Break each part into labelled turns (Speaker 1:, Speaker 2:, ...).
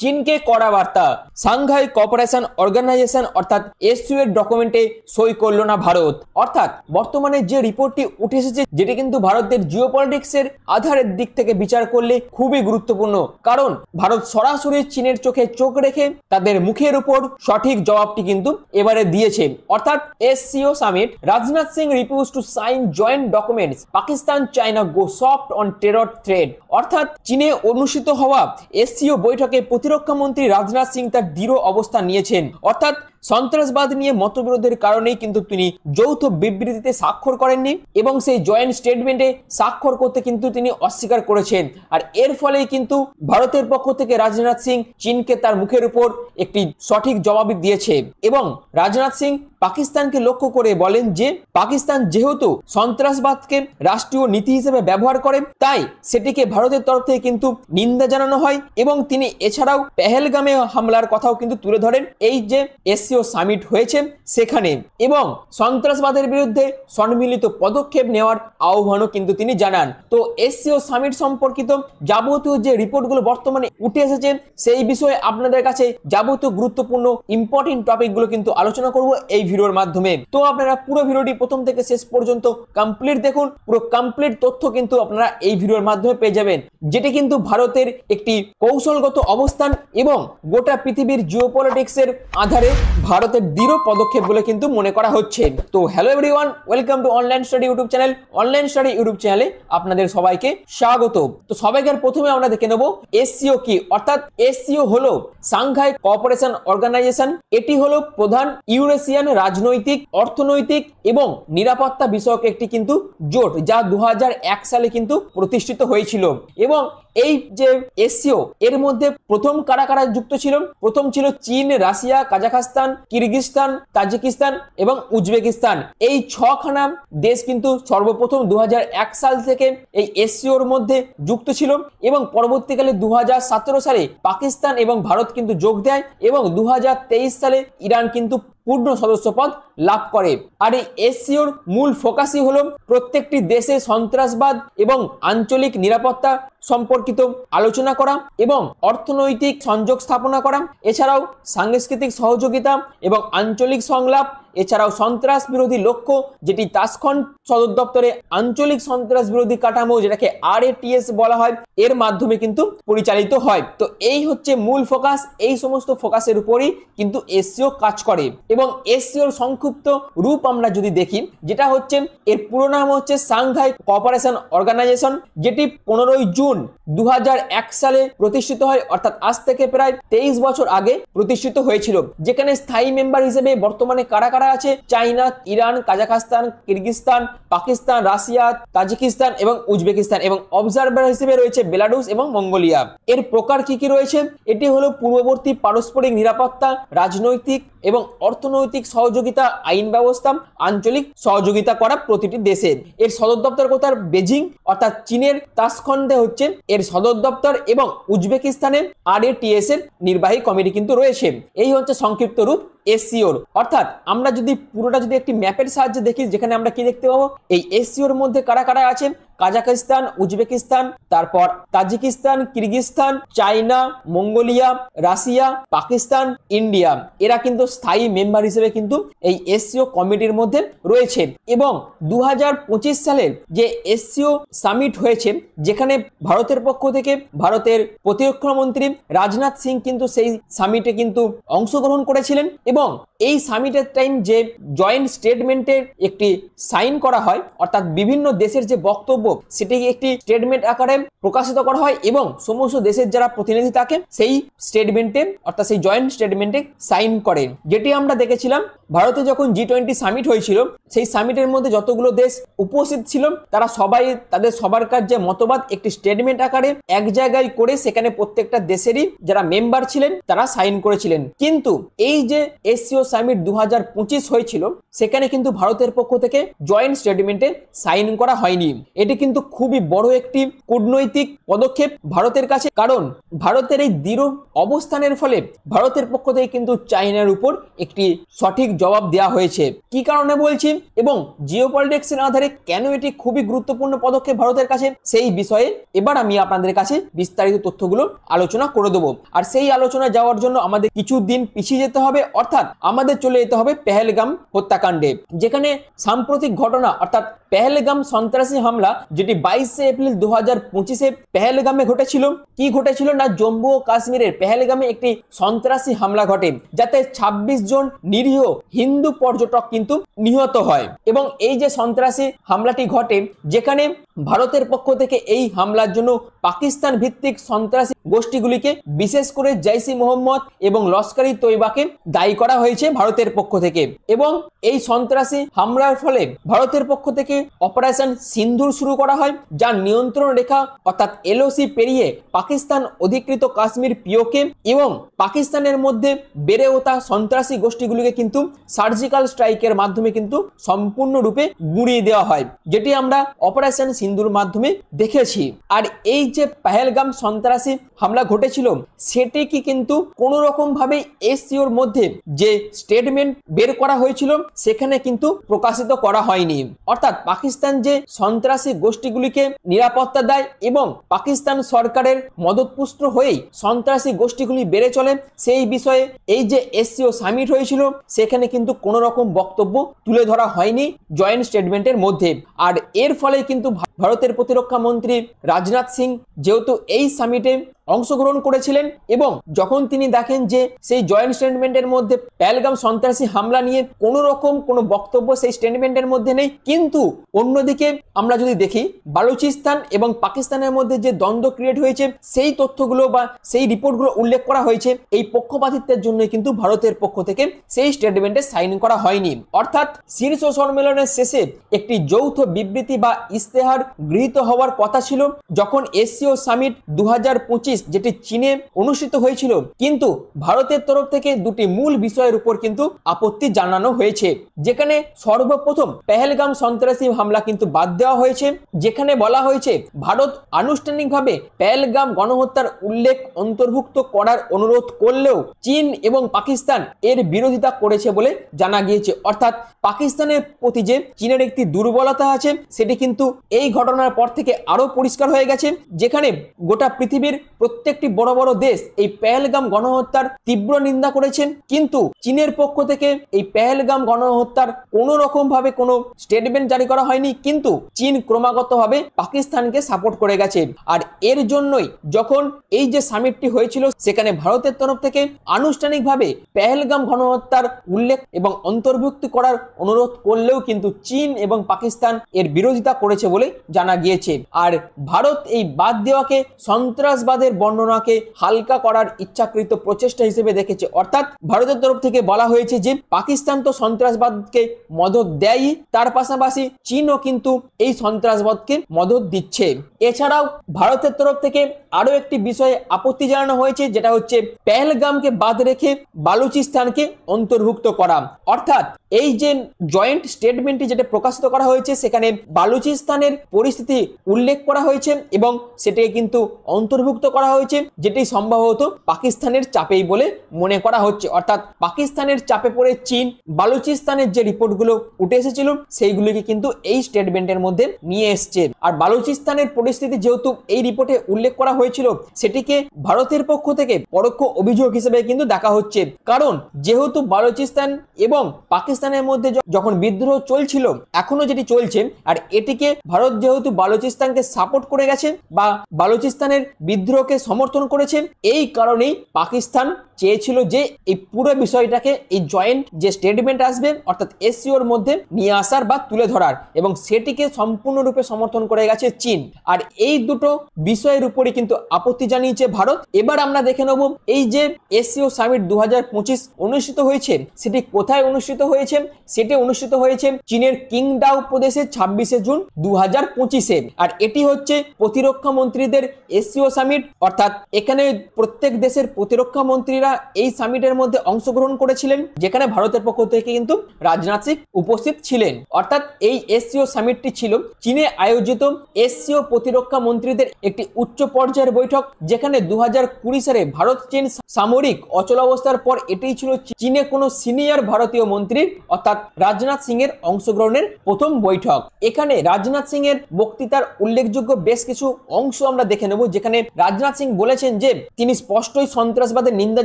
Speaker 1: চীনকে কড়া বার্তা, সাংঘাই কোঅপারেশন অর্গানাইজেশন অর্থাৎ এসসিও এর ডকুমেন্টে সই করল না ভারত। অর্থাৎ বর্তমানে যে রিপোর্টটি উঠে এসেছে, যেটি কিন্তু ভারতের জিওপলিটিক্সের আধারের দিক থেকে বিচার করলে খুবই গুরুত্বপূর্ণ, কারণ ভারত সরাসরি চীনের চোখে চোখ রেখে তাদের মুখের উপর সঠিক জবাবটি কিন্তু এবারে দিয়েছে। অর্থাৎ SCO summit, Rajnath Singh refuse to sign joint documents, Pakistan China go soft on terror threat. অর্থাৎ চীনে অনুষ্ঠিত হওয়া এসসিও বৈঠকে প্রতিরক্ষা মন্ত্রী রাজনাথ সিং তার দৃঢ় অবস্থান নিয়েছেন। অর্থাৎ সন্ত্রাসবাদ নিয়ে মতবিরোধের কারণেই কিন্তু তিনি যৌথ বিবৃতিতে স্বাক্ষর করেননি এবং সেই জয়েন্ট স্টেটমেন্টে স্বাক্ষর করতে কিন্তু তিনি অস্বীকার করেছেন। আর এর ফলেই কিন্তু ভারতের পক্ষ থেকে রাজনাথ সিং চীনকে তার মুখের উপর একটি সঠিক জবাব দিয়েছে। এবং রাজনাথ সিং পাকিস্তানকে লক্ষ্য করে বলেন যে পাকিস্তান যেহেতু সন্ত্রাসবাদকে রাষ্ট্রীয় নীতি হিসেবে ব্যবহার করে, তাই সেটিকে ভারতের তরফ থেকে কিন্তু নিন্দা জানানো হয়। এবং তিনি এছাড়াও পেহেলগামে হামলার কথাও কিন্তু তুলে ধরেন এই যে এসসিও সামিট হয়েছে সেখানে, এবং সন্ত্রাসবাদের বিরুদ্ধে সম্মিলিত পদক্ষেপ নেওয়ার আহ্বানও কিন্তু তিনি জানান। তো এসসিও সামিট সম্পর্কিত যাবতীয় যে রিপোর্টগুলো বর্তমানে উঠে এসেছে সেই বিষয়ে আপনাদের কাছে যাবতীয় গুরুত্বপূর্ণ ইম্পর্টেন্ট টপিকগুলো কিন্তু আলোচনা করব এই ভিডিওর মাধ্যমে। তো আপনারা পুরো ভিডিওটি প্রথম থেকে শেষ পর্যন্ত কমপ্লিট দেখুন, পুরো কমপ্লিট তথ্য কিন্তু আপনারা এই ভিডিওর মাধ্যমে পেয়ে যাবেন, যেটি কিন্তু ভারতের একটি কৌশলগত অবস্থান এবং গোটা পৃথিবীর জিওপলিটিক্সের আধারে ভারতের দৃঢ় পদক্ষেপ বলে কিন্তু মনে করা হচ্ছে। তো hello everyone, welcome to online study YouTube channel. Online study YouTube চ্যানেলে আপনাদের সবাইকে স্বাগত। তো সবাইকে প্রথমে আমরা দেখে নেব এসসিও কি। অর্থাৎ এসসিও হলো সাংঘাই কোঅপারেশন অর্গানাইজেশন। এটি হলো প্রধান ইউরেশিয়ান রাজনৈতিক, অর্থনৈতিক এবং নিরাপত্তা বিষয়ক একটি কিন্তু জোট, যা 2001 সালে কিন্তু প্রতিষ্ঠিত হয়েছিল। এবং এই যে এসসিও এর মধ্যে প্রথম কারা কারা যুক্ত ছিল? প্রথম ছিল চীন, রাশিয়া, কাজাখস্তান, কিরগিজস্তান, তাজিকিস্তান এবং উজবেকিস্তান। এই 6খানা দেশ কিন্তু সর্বপ্রথম 2001 সাল থেকে এই এসসিওর মধ্যে যুক্ত ছিল এবং পরবর্তীকালে 2017 সালে পাকিস্তান এবং ভারত কিন্তু যোগ দেয় এবং 2023 সালে ইরান কিন্তু পূর্ণ সদস্যপদ লাভ করে। আর এই এসসিওর মূল ফোকাসই হলো প্রত্যেকটি দেশে সন্ত্রাসবাদ এবং আঞ্চলিক নিরাপত্তা সম্পর্কিত আলোচনা করা এবং অর্থনৈতিক সংযোগ স্থাপনা করা, এছাড়াও সাংস্কৃতিক সহযোগিতা এবং আঞ্চলিক সংলাপ, এছাড়াও সন্ত্রাস বিরোধী লক্ষ্য, যেটি তাসখন্ড সদর দপ্তরে আঞ্চলিক সন্ত্রাস বিরোধী কাঠামো, যেটাকে RATS বলা হয়, এর মাধ্যমে কিন্তু পরিচালিত হয়। তো এই হচ্ছে মূল ফোকাস। এই সমস্ত ফোকাসের উপরই কিন্তু এসসিও কাজ করে। এবং এসসিওর সংক্ষিপ্ত রূপ আমরা যদি দেখি, যেটা হচ্ছে এর পুরো নাম হচ্ছে সাংঘাই কোঅপারেশন অর্গানাইজেশন, যেটি 15 জুন 2001 সালে প্রতিষ্ঠিত হয়। অর্থাৎ আজ থেকে প্রায় 23 বছর আগে প্রতিষ্ঠিত হয়েছিল, যেখানে স্থায়ী মেম্বার হিসেবে বর্তমানে কারা কারা আছে? China, Iran, Kazakhstan, Kyrgyzstan, Pakistan, Russia, Tajikistan এবং উজবেকিস্তান, এবং অবজারভার হিসেবে রয়েছে বেলারুস এবং মঙ্গোলিয়া। এর প্রকার কি কি রয়েছে? এটি হলো পূর্ববর্তী পারস্পরিক নিরাপত্তা, রাজনৈতিক এবং অর্থনৈতিক সহযোগিতা, আইন ব্যবস্থা, আঞ্চলিক সহযোগিতা করা প্রতিটি দেশের। এর সদর দপ্তর কোথায়? বেজিং, অর্থাৎ চীনের তাসখন্ডে হচ্ছে এর সদর দপ্তর, এবং উজবেকিস্তানের RATS এর নির্বাহী কমিটি কিন্তু রয়েছে। এই হচ্ছে সংক্ষিপ্ত রূপ এসসিওর। অর্থাৎ আমরা যদি পুরোটা যদি একটি ম্যাপের সাহায্যে দেখি, যেখানে আমরা কি দেখতে পাবো, এই এসসিওর মধ্যে কারা কারা আছে? কাজাখস্তান, উজবেকিস্তান, তারপর Tajikistan, Kyrgyzstan, China, Mongolia, Russia, Pakistan, India, এরা কিন্তু স্থায়ী মেম্বার হিসেবে কিন্তু এই এসসিও কমিটির মধ্যে রয়েছে। এবং 2025 সালের যে এসসিও সামিট হয়েছে, যেখানে ভারতের পক্ষ থেকে ভারতের প্রতিরক্ষা মন্ত্রী রাজনাথ সিং কিন্তু সেই সামিটে কিন্তু অংশগ্রহণ করেছিলেন। এবং এই সামিটের টাইম যে জয়েন্ট স্টেটমেন্টের একটি সাইন করা হয়, অর্থাৎ বিভিন্ন দেশের যে বক্তব্য সেটি একটি স্টেটমেন্ট আকারে প্রকাশিত করা হয় এবং সমস্ত দেশের যারা প্রতিনিধি থাকে সেই স্টেটমেন্টে, অর্থাৎ সেই জয়েন্ট স্টেটমেন্টে সাইন করেন। যেটি আমরা দেখেছিলাম ভারতে যখন G20 সামিট হয়েছিল, সেই সামিটের মধ্যে যতগুলো দেশ উপস্থিত ছিল তারা সবাই তাদের সবারকার যে মতবাদ একটি স্টেটমেন্ট আকারে এক জায়গায় করে সেখানে প্রত্যেকটা দেশেরই যারা মেম্বার ছিলেন তারা সাইন করেছিলেন। কিন্তু এই যে এসসিও সামিট 2025 হয়েছিল সেখানে কিন্তু ভারতের পক্ষ থেকে জয়েন্ট স্টেটমেন্টে সাইন করা হয়নি। এটি কিন্তু খুবই বড় একটি কূটনৈতিক পদক্ষেপ ভারতের কাছে, কারণ ভারতের এই দৃঢ় অবস্থানের ফলে ভারতের পক্ষ থেকে কিন্তু চায়নার উপর একটি সঠিক জবাব দেওয়া হয়েছে। কি কারণে বলছি এবং জিওপলিটিক্সের আধারে কেন এটি খুবই গুরুত্বপূর্ণ পদক্ষেপ ভারতের কাছে, সেই বিষয়ে এবার আমি আপনাদের কাছে বিস্তারিত তথ্যগুলো আলোচনা করে দেবো। আর সেই আলোচনা যাওয়ার জন্য আমাদের কিছু দিন পিছিয়ে যেতে হবে, অর্থাৎ আমাদের চলে যেতে হবে পেহেলগাম হত্যাকাণ্ডে, যেখানে সাম্প্রতিক ঘটনা অর্থাৎ পেহেলগাম সন্ত্রাসী হামলা যেটি 22 এপ্রিল 2025 পেহেলগামে ঘটেছিল। কি ঘটেছিল না, জম্মু ও কাশ্মীরের পেহেলগামে একটি সন্ত্রাসী হামলা ঘটে, যাতে 26 জন নিরীহ হিন্দু পর্যটক কিন্তু নিহত হয়। এবং এই যে সন্ত্রাসী হামলাটি ঘটে, যেখানে ভারতের পক্ষ থেকে এই হামলার জন্য পাকিস্তান ভিত্তিক সন্ত্রাসী গোষ্ঠীগুলিকে, বিশেষ করে জৈশ ই মোহাম্মদ এবং লস্কর ই তৈবাকে দায়ী করা হয়েছে ভারতের পক্ষ থেকে। এবং এই সন্ত্রাসী হামলার ফলে ভারতের পক্ষ থেকে অপারেশন সিন্দুর শুরু করা হয়, যার নিয়ন্ত্রণ রেখা অর্থাৎ এলওসি পেরিয়ে পাকিস্তান অধিকৃত কাশ্মীর পিওকে এবং পাকিস্তানের মধ্যে বেড়ে ওঠা সন্ত্রাসী গোষ্ঠীগুলিকে কিন্তু সার্জিক্যাল স্ট্রাইকের মাধ্যমে কিন্তু সম্পূর্ণরূপে গুঁড়িয়ে দেওয়া হয়, যেটি আমরা অপারেশন সিন্দুর মাধ্যমে দেখেছি। আর এই যে পেহেলগাম সন্ত্রাসী হামলা ঘটেছিল সেটি কি কিন্তু কোনো রকম ভাবে এসসিওর মধ্যে যে স্টেটমেন্ট বের করা হয়েছিল সেখানে কিন্তু প্রকাশিত করা হয়নি। অর্থাৎ পাকিস্তান যে সন্ত্রাসী গোষ্ঠীগুলিকে নিরাপত্তা দেয় এবং পাকিস্তান সরকারের মদতপুষ্ট হয়েই সন্ত্রাসী গোষ্ঠীগুলি বেড়ে চলে, সেই বিষয়ে এই যে এসসিও সামিট হয়েছিল সেখানে কিন্তু কোনো রকম বক্তব্য তুলে ধরা হয়নি জয়েন্ট স্টেটমেন্টের মধ্যে। আর এর ফলে কিন্তু ভারতের প্রতিরক্ষা মন্ত্রী রাজনাথ সিং যেহেতু এই সামিটে অংশগ্রহণ করেছিলেন এবং যখন তিনি দেখেন যে সেই জয়েন্ট স্টেটমেন্টের মধ্যে পেহেলগাম সন্ত্রাসী হামলা নিয়ে কোনো রকম কোনো বক্তব্য সেই স্টেটমেন্টের মধ্যে নেই, কিন্তু অন্যদিকে আমরা যদি দেখি বালুচিস্তান এবং পাকিস্তানের মধ্যে যে দ্বন্দ্ব ক্রিয়েট হয়েছে সেই তথ্যগুলো বা সেই রিপোর্টগুলো উল্লেখ করা হয়েছে, এই পক্ষপাতিত্বের জন্য কিন্তু ভারতের পক্ষ থেকে সেই স্টেটমেন্টে সাইন করা হয়নি। অর্থাৎ শীর্ষ সম্মেলনের শেষে একটি যৌথ বিবৃতি বা ইস্তেহার গৃহীত হওয়ার কথা ছিল যখন এসসিও সামিট 2025 যেটি চীনে অনুষ্ঠিত হয়েছিল, কিন্তু ভারতের তরফ থেকে দুটি মূল বিষয়ের উপর কিন্তু আপত্তি জানানো হয়েছে। যেখানে সর্বপ্রথম পেহেলগাম সন্ত্রাসী হামলা কিন্তু বাদ দেওয়া হয়েছে, যেখানে বলা হয়েছে ভারত আনুষ্ঠানিকভাবে পেহেলগাম গণহত্যার উল্লেখ অন্তর্ভুক্ত করার অনুরোধ করলেও চীন এবং পাকিস্তান এর বিরোধিতা করেছে বলে জানা গিয়েছে। অর্থাৎ পাকিস্তানের প্রতি যে চীনের একটি দুর্বলতা আছে সেটি কিন্তু এই ঘটনার পর থেকে আরো পরিষ্কার হয়ে গেছে, যেখানে গোটা পৃথিবীর প্রত্যেকটি বড় বড় দেশ এই পেহেলগাম গণহত্যার তীব্র নিন্দা করেছেন, কিন্তু চীনের পক্ষ থেকে এই পেহেলগাম গণহত্যার কোনো রকম ভাবে কোনো স্টেটমেন্ট জারি করা হয়নি, কিন্তু চীন ক্রমাগতভাবে পাকিস্তানকে সাপোর্ট করে গেছে। আর এর জন্যই যখন এই যে সামিটটি হয়েছিল সেখানে ভারতের তরফ থেকে আনুষ্ঠানিকভাবে পেহেলগাম গণহত্যার উল্লেখ এবং অন্তর্ভুক্ত করার অনুরোধ করলেও কিন্তু চীন এবং পাকিস্তান এর বিরোধিতা করেছে বলে জানা গিয়েছে। আর ভারত এই বাদ দেওয়াকে সন্ত্রাসবাদের বর্ণনাকে হালকা করার ইচ্ছাকৃত প্রচেষ্টা হিসেবে দেখেছে। অর্থাৎ ভারতের তরফ থেকে বলা হয়েছে যে পাকিস্তান তো সন্ত্রাসবাদকে মদত দেয়ই, তার পাশাপাশি চীনও কিন্তু এই সন্ত্রাসবাদকে মদত দিচ্ছে। এছাড়াও ভারতের তরফ থেকে আরো একটি বিষয়ে আপত্তি জানানো হয়েছে, যেটা হচ্ছে পেহেলগামকে বাদ রেখে বালুচিস্তানকে অন্তর্ভুক্ত করা। অর্থাৎ এই যে জয়েন্ট স্টেটমেন্টটি যেটা প্রকাশিত করা হয়েছে সেখানে বালুচিস্তানের পরিস্থিতি উল্লেখ করা হয়েছে এবং সেটাকে কিন্তু অন্তর্ভুক্ত করা হয়েছে, যেটি সম্ভবত পাকিস্তানের চাপেই বলে মনে করা হচ্ছে। অর্থাৎ পাকিস্তানের চাপে পড়ে চীন বালুচিস্তানের যে রিপোর্টগুলো উঠে এসেছিল সেইগুলিকে কিন্তু এই স্টেটমেন্টের মধ্যে নিয়ে এসছে। আর বালুচিস্তানের পরিস্থিতি যেহেতু এই রিপোর্টে উল্লেখ করা হয়েছিল সেটিকে ভারতের পক্ষ থেকে পরোক্ষ অভিযোগ হিসেবে কিন্তু দেখা হচ্ছে, কারণ যেহেতু বালুচিস্তান এবং পাকিস্তানের মধ্যে যখন বিদ্রোহ চলছিল, এখনো যেটি চলছে, আর এটিকে ভারত যেহেতু বালুচিস্তানকে সাপোর্ট করে গেছে বা বালুচিস্তানের বিদ্রোহকে সমর্থন করেছে, এই কারণেই পাকিস্তান চেয়েছিল যে এই পুরো বিষয়টাকে এই জয়েন্ট যে স্টেটমেন্ট আসবে অর্থাৎ এসসিওর মধ্যে নিয়ে আসার বা তুলে ধরার, এবং সেটিকে সম্পূর্ণরূপে সমর্থন করে গেছে চীন। আর এই দুটো বিষয়ের উপরে কিন্তু আপত্তি জানিয়েছে ভারত। এবার আমরা দেখে নেব এই যে এসসিও সামিট 2025 অনুষ্ঠিত হয়েছে সেটি কোথায় অনুষ্ঠিত হয়েছে। সেটি অনুষ্ঠিত হয়েছে চীনের কিংডাও প্রদেশে 26 জুন 2025। আর এটি হচ্ছে প্রতিরক্ষা মন্ত্রীদের এসসিও সামিট, অর্থাৎ এখানে প্রত্যেক দেশের প্রতিরক্ষা মন্ত্রীরা এই সামিটের মধ্যে অংশগ্রহণ করেছিলেন, যেখানে ভারতের পক্ষ থেকে কিন্তু রাজনাথ সিং উপস্থিত ছিলেন। অর্থাৎ এই এসসিও সামিটটি ছিল চীনে আয়োজিত এসসিও প্রতিরক্ষা মন্ত্রীদের একটি উচ্চ পর্যায়ের বৈঠক, যেখানে 2020 সালে ভারত চীন সামরিক অচলাবস্থার পর এটাই ছিল চীনে কোনো সিনিয়র ভারতীয় মন্ত্রীর অর্থাৎ রাজনাথ সিং এর অংশগ্রহণের প্রথম বৈঠক। এখানে রাজনাথ সিং এর বক্তৃতার উল্লেখযোগ্য বেশ কিছু অংশ আমরা দেখে নেব, যেখানে রাজনাথ সিং বলেছেন যে তিনি স্পষ্টই সন্ত্রাসবাদের নিন্দা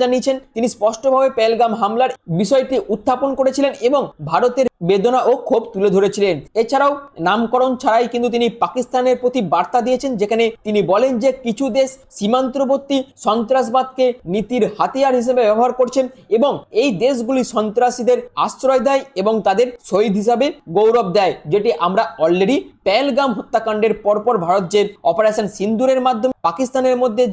Speaker 1: জানিয়েছেন, তিনি স্পষ্টভাবে পেহেলগাম হামলার বিষয়টি উত্থাপন করেছিলেন এবং ভারতের বেদনা ও ক্ষোভ তুলে ধরেছিলেন। এছাড়াও নামকরণ ছাড়াই কিন্তু তিনি পাকিস্তানের প্রতি বার্তা দিয়েছেন, যেখানে তিনি বলেন যে কিছু দেশ সীমান্তবর্তী সন্ত্রাসবাদকে নীতির হাতিয়ার হিসেবে ব্যবহার করছেন এবং এই দেশগুলি সন্ত্রাসীদের আশ্রয় দেয় এবং তাদের শহীদ হিসাবে গৌরব দেয়, যেটি আমরা অলরেডি পেহেলগাম হত্যাকাণ্ডের পরপর ভারত যে অপারেশন সিন্দুরের মাধ্যমে পাকিস্তানের মধ্যে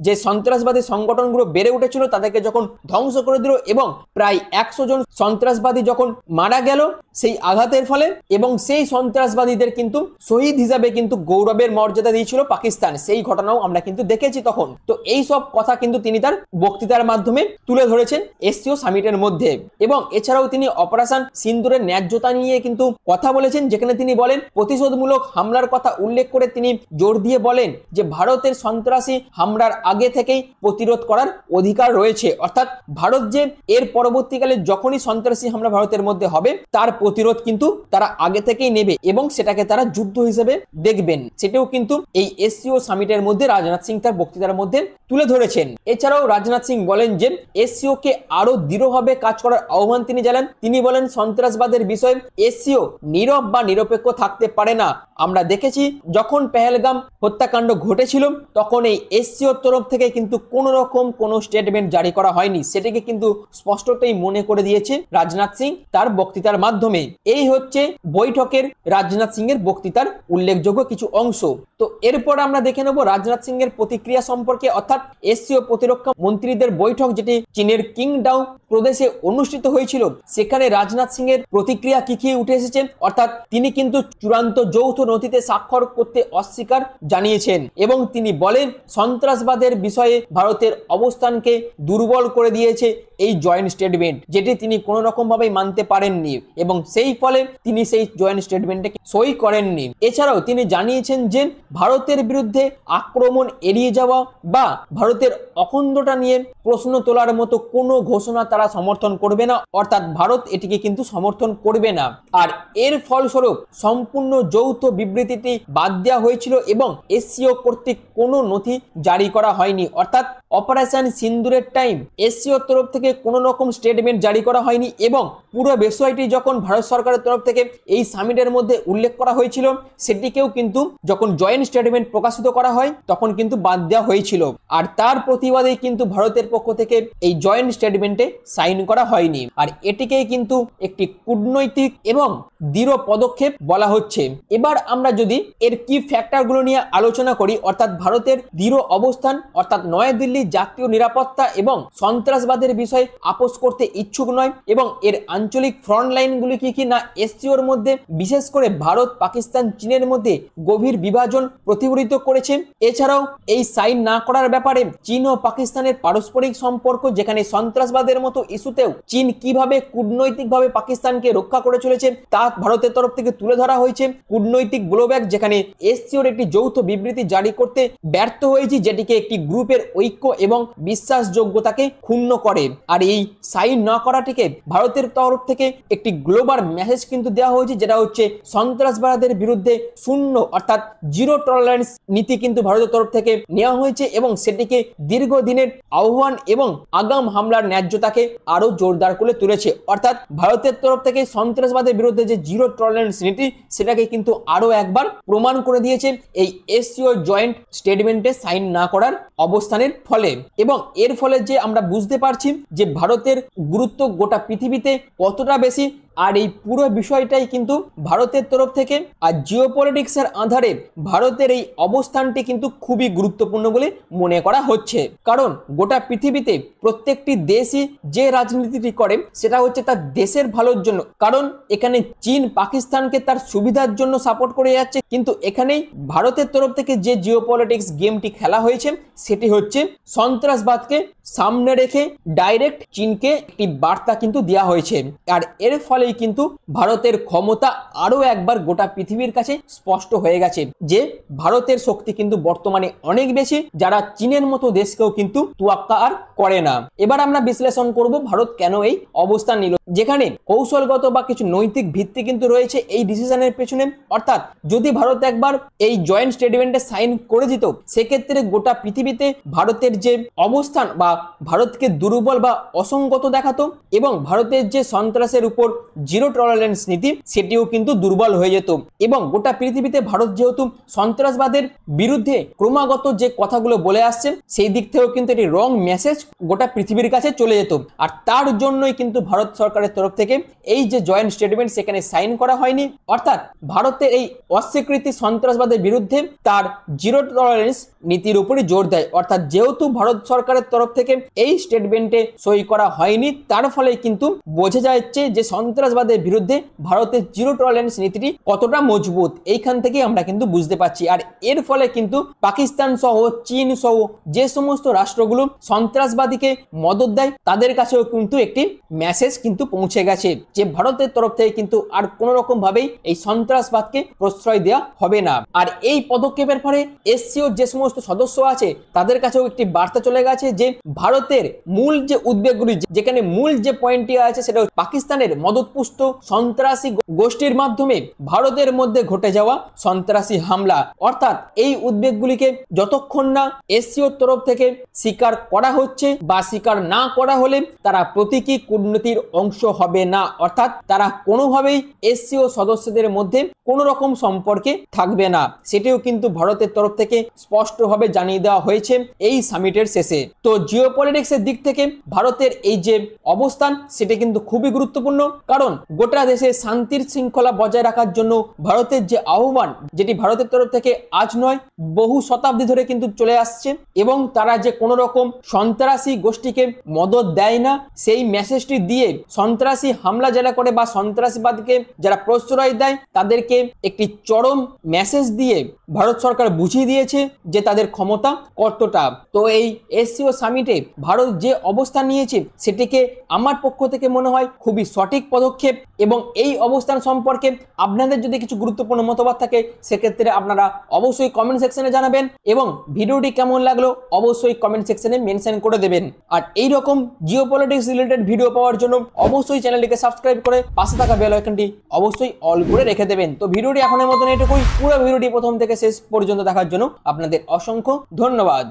Speaker 1: যে সন্ত্রাসবাদী সংগঠনগুলো বেড়ে উঠেছিল তাদেরকে যখন ধ্বংস করে দিল এবং প্রায় 100 জন সন্ত্রাসবাদী যখন মারা গেল সেই আঘাতের ফলে, এবং সেই সন্ত্রাসবাদীদের কিন্তু শহীদ হিসাবে কিন্তু গৌরবের মর্যাদা দিয়েছিল পাকিস্তান, সেই ঘটনাও আমরা কিন্তু দেখেছি তখন। তো এই সব কথা কিন্তু তিনি তার বক্তৃতার মাধ্যমে তুলে ধরেছেন এসসিও সামিটের মধ্যে। এবং এছাড়াও তিনি অপারেশন সিন্দুরের ন্যায্যতা নিয়ে কিন্তু কথা বলেছেন, যেখানে তিনি বলেন প্রতিশোধমূলক হামলার কথা উল্লেখ করে তিনি জোর দিয়ে বলেন যে ভারতের সন্ত্রাসী হামলার আগে থেকেই প্রতিরোধ করার অধিকার রয়েছে, অর্থাৎ ভারত যে এর পরবর্তীকালে যখনই সন্ত্রাসী হামলা ভারতের মধ্যে হবে তার প্রতিরোধ কিন্তু তারা আগে থেকেই নেবে এবং সেটাকে তারা যুদ্ধ হিসেবে দেখবেন, সেটাও কিন্তু এই এসসিও সামিটের মধ্যে রাজনাথ সিং তার বক্তৃতার মধ্যে তুলে ধরেছেন। এছাড়াও রাজনাথ সিং বলেন যে এসসিও কে আরো দৃঢ়ভাবে কাজ করার আহ্বান তিনি জানান। তিনি বলেন সন্ত্রাসবাদের বিষয়ে এসসিও নীরব বা নিরপেক্ষ থাকতে পারে না। আমরা দেখেছি যখন পেহেলগাম হত্যাকাণ্ড ঘটেছিল তখন এই এসসিওর তরফ থেকে কিন্তু কোনো রকম কোনো স্টেটমেন্ট জারি করা হয়নি, সেটাকে কিন্তু স্পষ্টতই মনে করে দিয়েছে রাজনাথ সিং তার বক্তৃতার মাধ্যমে। এই হচ্ছে বৈঠকের রাজনাথ সিং এর বক্তৃতার উল্লেখযোগ্য কিছু অংশ। তো এরপর আমরা দেখে নেব রাজনাথ সিং এর প্রতিক্রিয়া সম্পর্কে, অর্থাৎ এসসিও প্রতিরক্ষা মন্ত্রীদের বৈঠক যেটি চীনের কিংডাও প্রদেশে অনুষ্ঠিত হয়েছিল, সেখানে রাজনাথ সিং এর প্রতিক্রিয়া কি উঠে এসেছে, অর্থাৎ তিনি কিন্তু চূড়ান্ত যৌথ নথিতে স্বাক্ষর করতে অস্বীকার জানিয়েছেন এবং তিনি বলেন সন্ত্রাসবাদের বিষয়ে ভারতের অবস্থানকে দুর্বল করে দিয়েছে এই জয়েন্ট স্টেটমেন্ট, যেটি তিনি কোনো রকম ভাবে মানতে পারেননি এবং সেই ফলে তিনি সেই জয়েন্ট স্টেটমেন্টে সই করেননি। এছাড়াও তিনি জানিয়েছেন যে ভারতের বিরুদ্ধে আক্রমণ এড়িয়ে যাওয়া বা ভারতের অখণ্ডতা নিয়ে প্রশ্ন তোলার মতো কোনো ঘোষণা তারা সমর্থন করবে না, অর্থাৎ ভারত এটিকে কিন্তু সমর্থন করবে না। আর এর ফলস্বরূপ সম্পূর্ণ যৌথ বিবৃতিটি বাদ দেওয়া হয়েছিল এবং এসসিও কর্তৃক কোনো নথি জারি করা হয়নি, অর্থাৎ অপারেশন সিন্দুরের টাইম এসসিওর তরফ থেকে কোনো রকম স্টেটমেন্ট জারি করা হয়নি এবং পুরো বিষয়টি যখন ভারত সরকারের তরফ থেকে এই সামিটের মধ্যে উল্লেখ করা হয়েছিল সেটিকেও কিন্তু যখন জয়েন্ট স্টেটমেন্ট প্রকাশিত করা হয় তখন কিন্তু বাদ দেওয়া হয়েছিল। আর তার প্রতিবাদে কিন্তু ভারতের পক্ষ থেকে এই জয়েন্ট স্টেটমেন্টে সাইন করা হয়নি। আর এটিকেই কিন্তু একটি কূটনৈতিক এবং দৃঢ় পদক্ষেপ বলা হচ্ছে। এবার আমরা যদি এর কি ফ্যাক্টরগুলো নিয়ে আলোচনা করি, অর্থাৎ ভারতের দৃঢ় অবস্থান, অর্থাৎ নয়াদিল্লি জাতীয় নিরাপত্তা এবং সন্ত্রাসবাদের বিষয়ে আপোষ করতে ইচ্ছুক নয় এবং এর আঞ্চলিক ফ্রন্ট লাইনগুলি কি না এসসিওর মধ্যে বিশেষ করে ভারত পাকিস্তান চীনের মধ্যে গভীর বিভাজন প্রতিফলিত করেছে। এছাড়াও এই সাইন না করার ব্যাপারে চীন ও পাকিস্তানের পারস্পরিক সম্পর্ক, যেখানে সন্ত্রাসবাদের মতো ইস্যুতেও চীন কিভাবে কূটনৈতিকভাবে পাকিস্তানকে রক্ষা করে চলেছে তা ভারতের তরফ থেকে তুলে ধরা হয়েছে। কূটনৈতিক ব্লোব্যাক, যেখানে এসসিওর একটি যৌথ বিবৃতি জারি করতে ব্যর্থ হয়েছে, যেটিকে একটি গ্রুপের ঐক্য এবং বিশ্বাসযোগ্যতাকে ক্ষুণ্ণ করে। আর এই সাইন না করাটিকে ভারতের তরফ থেকে একটি গ্লোবাল মেসেজ কিন্তু দেওয়া হয়েছে, যেটা হচ্ছে সন্ত্রাসবাদের বিরুদ্ধে শূন্য অর্থাৎ জিরো টলারেন্স নীতি কিন্তু ভারতের তরফ থেকে নেওয়া হয়েছে এবং সেটিকে দীর্ঘদিনের আহ্বান এবং আগাম হামলার ন্যায্যতাকে আরো জোরদার করে তুলেছে। অর্থাৎ ভারতের তরফ থেকে সন্ত্রাসবাদের বিরুদ্ধে যে জিরো টলারেন্স নীতি সেটাকে কিন্তু আরো একবার প্রমাণ করে দিয়েছে এই এসসিও জয়েন্ট স্টেটমেন্টে সাইন না করার অবস্থানের ফলে। এবং এর ফলে যে আমরা বুঝতে পারছি যে ভারতের গুরুত্ব গোটা পৃথিবীতে কতটা বেশি আর এই পুরো বিষয়টাই কিন্তু ভারতের তরফ থেকে আর জিওপলিটিক্সের আধারে ভারতের এই অবস্থানটি কিন্তু খুবই গুরুত্বপূর্ণ বলে মনে করা হচ্ছে। কারণ গোটা পৃথিবীতে প্রত্যেকটি দেশই যে রাজনীতিটি করে সেটা হচ্ছে তার দেশের ভালোর জন্য। কারণ এখানে চীন পাকিস্তানকে তার সুবিধার জন্য সাপোর্ট করে যাচ্ছে, কিন্তু এখানেই ভারতের তরফ থেকে যে জিওপলিটিক্স গেমটি খেলা হয়েছে সেটি হচ্ছে সন্ত্রাসবাদকে সামনে রেখে ডাইরেক্ট চীনকে একটি বার্তা কিন্তু দেওয়া হয়েছে। আর এর ফলেই কিন্তু ভারতের ক্ষমতা আরো একবার গোটা পৃথিবীর কাছে স্পষ্ট হয়ে গেছে যে ভারতের শক্তি কিন্তু বর্তমানে অনেক বেশি, যারা চীনের মতো দেশকেও কিন্তু তোয়াক্কা আর করে না। এবার আমরা বিশ্লেষণ করব ভারত কেন এই অবস্থান নিল, যেখানে কৌশলগত বা কিছু নৈতিক ভিত্তি কিন্তু রয়েছে এই ডিসিশনের পেছনে। অর্থাৎ যদি ভারত একবার এই জয়েন্ট স্টেটমেন্টে সাইন করে দিত, সেক্ষেত্রে গোটা পৃথিবীতে ভারতের যে অবস্থান বা ভারতকে দুর্বল বা অসংগত দেখাতো এবং ভারতের যে সন্ত্রাসের উপর জিরো টলারেন্স নীতি সেটিও কিন্তু দুর্বল হয়ে যেত। এবং গোটা পৃথিবীতে ভারত যেহেতু সন্ত্রাসবাদের বিরুদ্ধে ক্রমাগত যে কথাগুলো বলে আসছে, সেই দিক থেকেও কিন্তু এটি রং মেসেজ গোটা পৃথিবীর কাছে চলে যেত। আর তার জন্যই কিন্তু ভারত সরকারের তরফ থেকে এই যে জয়েন্ট স্টেটমেন্ট সেখানে সাইন করা হয়নি। অর্থাৎ ভারতের এই অস্বীকৃতি সন্ত্রাসবাদের বিরুদ্ধে তার জিরো টলারেন্স নীতির উপরই জোর দেয়। অর্থাৎ যেহেতু ভারত সরকারের তরফ থেকে এই স্টেটমেন্টে সই করা হয়নি, তার ফলে কিন্তু বোঝা যাচ্ছে যে সন্ত্রাসবাদের বিরুদ্ধে ভারতের জিরো টলারেন্স নীতিটি কতটা মজবুত, এইখান থেকে আমরা কিন্তু বুঝতে পারছি। আর এর ফলে কিন্তু পাকিস্তান সহ চীন সহ যে সমস্ত রাষ্ট্রগুলো সন্ত্রাসবাদীকে মদত দেয় তাদের কাছেও কিন্তু একটি মেসেজ কিন্তু পৌঁছে গেছে যে ভারতের তরফ থেকে কিন্তু আর কোনো রকম ভাবেই এই সন্ত্রাসবাদকে প্রশ্রয় দেওয়া হবে না। আর এই পদক্ষেপের ফলে এসসিও যে সমস্ত সদস্য আছে তাদের কাছেও একটি বার্তা চলে গেছে যে ভারতের মূল যে উদ্বেগগুলি, যেখানে মূল যে পয়েন্টটি আছে সেটা পাকিস্তানের মদতপুষ্ট সন্ত্রাসী গোষ্ঠীর মাধ্যমে ভারতের মধ্যে ঘটে যাওয়া সন্ত্রাসী হামলা। অর্থাৎ এই উদ্বেগগুলিকে যতক্ষণ না এসসিওর তরফ থেকে স্বীকার করা হচ্ছে বা স্বীকার না করা হলে তারা প্রতীকী কূটনীতির অংশ হবে না। অর্থাৎ তারা কোনোভাবেই এসসিও সদস্যদের মধ্যে কোনো রকম সম্পর্কে থাকবে না, সেটিও কিন্তু ভারতের তরফ থেকে স্পষ্টভাবে জানিয়ে দেওয়া হয়েছে এই সামিটের শেষে। তো জিওপলিটিক্সের দিক থেকে ভারতের এই যে অবস্থান সেটা কিন্তু খুবই গুরুত্বপূর্ণ। কারণ গোটা দেশে শান্তির শৃঙ্খলা বজায় রাখার জন্য ভারতের যে আহ্বান, যেটি ভারতের তরফ থেকে আজ নয় বহু শতাব্দী ধরে কিন্তু চলে আসছে, এবং তারা যে কোনো রকম সন্ত্রাসী গোষ্ঠীকে মদত দেয় না সেই মেসেজটি দিয়ে সন্ত্রাসী হামলা যারা করে বা সন্ত্রাসবাদকে যারা প্রশ্রয় দেয় তাদেরকে একটি চরম মেসেজ দিয়ে ভারত সরকার বুঝিয়ে দিয়েছে যে তাদের ক্ষমতা কতটা। তো এই এসসিও সামিটে ভারত যে অবস্থান নিয়েছে সেটিকে আমার পক্ষ থেকে মনে হয় খুবই সঠিক পদক্ষেপ। এবং এই অবস্থান সম্পর্কে আপনাদের যদি কিছু গুরুত্বপূর্ণ মতামত থাকে সেক্ষেত্রে আপনারা অবশ্যই কমেন্ট সেকশনে জানাবেন, এবং ভিডিওটি কেমন লাগলো অবশ্যই কমেন্ট সেকশনে মেনশন করে দেবেন। আর এই রকম জিওপলিটিক্স রিলেটেড ভিডিও পাওয়ার জন্য অবশ্যই চ্যানেলটিকে সাবস্ক্রাইব করে পাশে থাকা বেল আইকনটি অবশ্যই অল করে রেখে দেবেন। তো ভিডিওটি এখনের মতন এটুকুই। পুরো ভিডিওটি প্রথম থেকে শেষ পর্যন্ত দেখার জন্য আপনাদের অসংখ্য ধন্যবাদ।